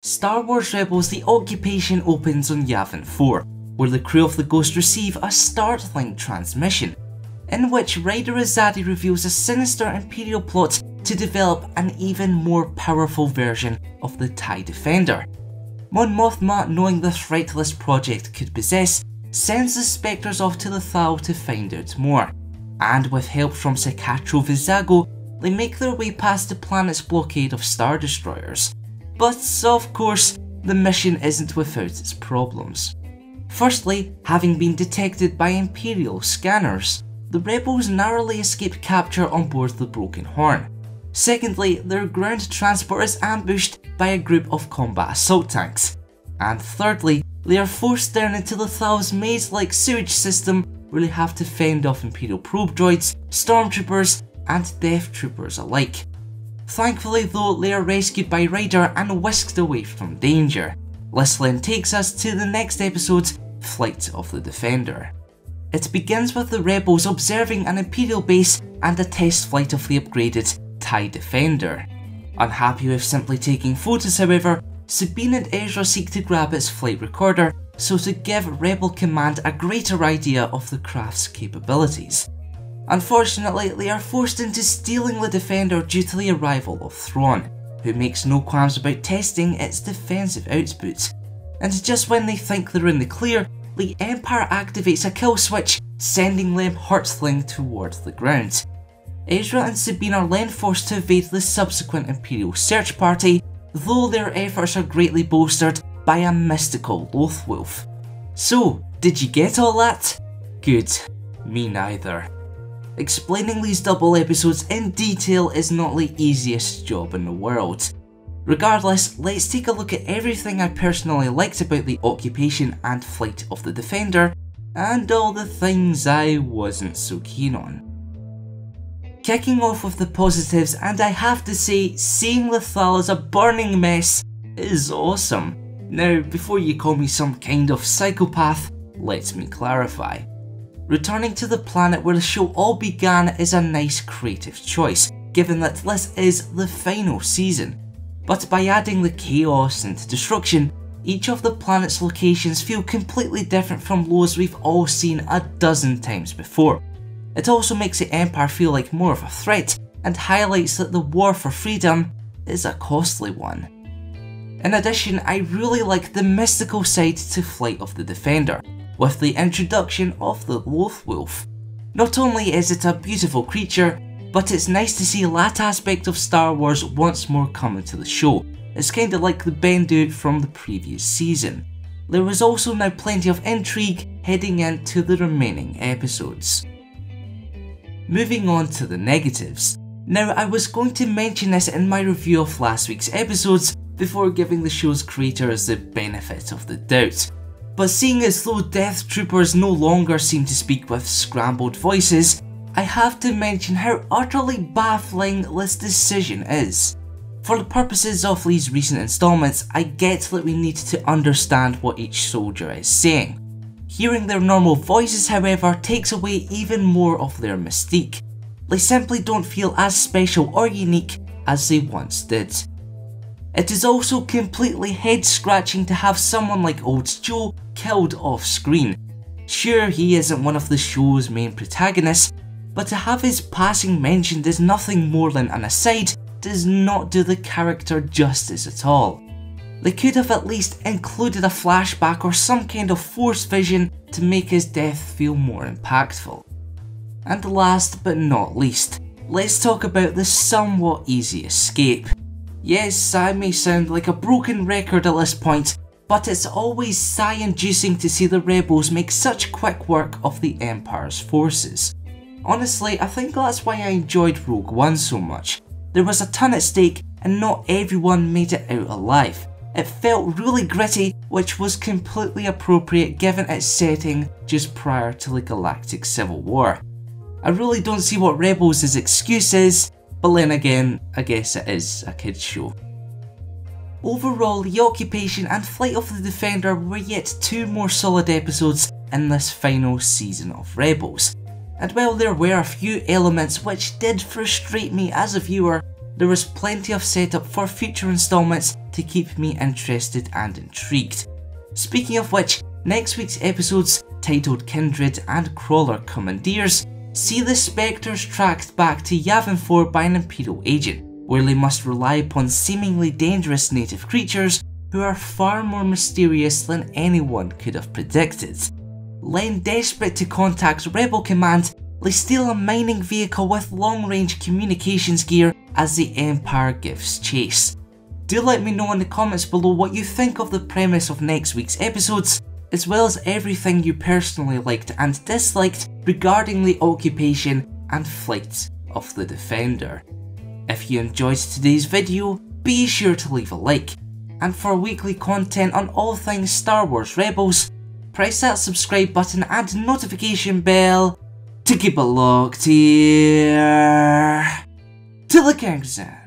Star Wars Rebels: The Occupation opens on Yavin 4, where the crew of the Ghost receive a Starlink transmission, in which Ryder Azadi reveals a sinister Imperial plot to develop an even more powerful version of the TIE Defender. Mon Mothma, knowing the threat this project could possess, sends the Spectres off to Lothal to find out more, and with help from Sakatro Vizago, they make their way past the planet's blockade of Star Destroyers. But of course, the mission isn't without its problems. Firstly, having been detected by Imperial scanners, the rebels narrowly escape capture on board the Broken Horn. Secondly, their ground transport is ambushed by a group of combat assault tanks. And thirdly, they are forced down into Lothal's maze-like sewage system where they have to fend off Imperial probe droids, stormtroopers, and Death Troopers alike. Thankfully though, they are rescued by Ryder and whisked away from danger. This then takes us to the next episode, Flight of the Defender. It begins with the rebels observing an Imperial base and a test flight of the upgraded TIE Defender. Unhappy with simply taking photos however, Sabine and Ezra seek to grab its flight recorder so to give Rebel Command a greater idea of the craft's capabilities. Unfortunately, they are forced into stealing the Defender due to the arrival of Thrawn, who makes no qualms about testing its defensive output. And just when they think they're in the clear, the Empire activates a kill switch, sending them hurtling towards the ground. Ezra and Sabine are then forced to evade the subsequent Imperial search party, though their efforts are greatly bolstered by a mystical loth-wolf. So, did you get all that? Good, me neither. Explaining these double episodes in detail is not the easiest job in the world. Regardless, let's take a look at everything I personally liked about the Occupation and Flight of the Defender, and all the things I wasn't so keen on. Kicking off with the positives, and I have to say, seeing Lothal as a burning mess is awesome. Now, before you call me some kind of psychopath, let me clarify. Returning to the planet where the show all began is a nice creative choice, given that this is the final season. But by adding the chaos and destruction, each of the planet's locations feel completely different from those we've all seen a dozen times before. It also makes the Empire feel like more of a threat, and highlights that the war for freedom is a costly one. In addition, I really like the mystical side to Flight of the Defender, with the introduction of the loth-wolf. Not only is it a beautiful creature, but it's nice to see that aspect of Star Wars once more come into the show. It's kinda like the Bendu from the previous season. There is also now plenty of intrigue heading into the remaining episodes. Moving on to the negatives. Now, I was going to mention this in my review of last week's episodes before giving the show's creators the benefit of the doubt. But seeing as though Death Troopers no longer seem to speak with scrambled voices, I have to mention how utterly baffling this decision is. For the purposes of these recent installments, I get that we need to understand what each soldier is saying. Hearing their normal voices, however, takes away even more of their mystique. They simply don't feel as special or unique as they once did. It is also completely head-scratching to have someone like Old Joe killed off screen. Sure, he isn't one of the show's main protagonists, but to have his passing mentioned as nothing more than an aside does not do the character justice at all. They could have at least included a flashback or some kind of force vision to make his death feel more impactful. And last but not least, let's talk about the somewhat easy escape. Yes, I may sound like a broken record at this point, but it's always sigh-inducing to see the rebels make such quick work of the Empire's forces. Honestly, I think that's why I enjoyed Rogue One so much. There was a ton at stake and not everyone made it out alive. It felt really gritty, which was completely appropriate given its setting just prior to the Galactic Civil War. I really don't see what Rebels' excuse is, but then again, I guess it is a kids show. Overall, the Occupation and Flight of the Defender were yet two more solid episodes in this final season of Rebels. And while there were a few elements which did frustrate me as a viewer, there was plenty of setup for future installments to to keep me interested and intrigued. Speaking of which, next week's episodes, titled Kindred and Crawler Commandeers, see the Spectres tracked back to Yavin 4 by an Imperial agent, where they must rely upon seemingly dangerous native creatures who are far more mysterious than anyone could have predicted. Len, desperate to contact Rebel Command, they steal a mining vehicle with long-range communications gear as the Empire gives chase. Do let me know in the comments below what you think of the premise of next week's episodes, as well as everything you personally liked and disliked regarding the occupation and flight of the Defender. If you enjoyed today's video, be sure to leave a like, and for weekly content on all things Star Wars Rebels, press that subscribe button and notification bell to keep it locked here to the King's End.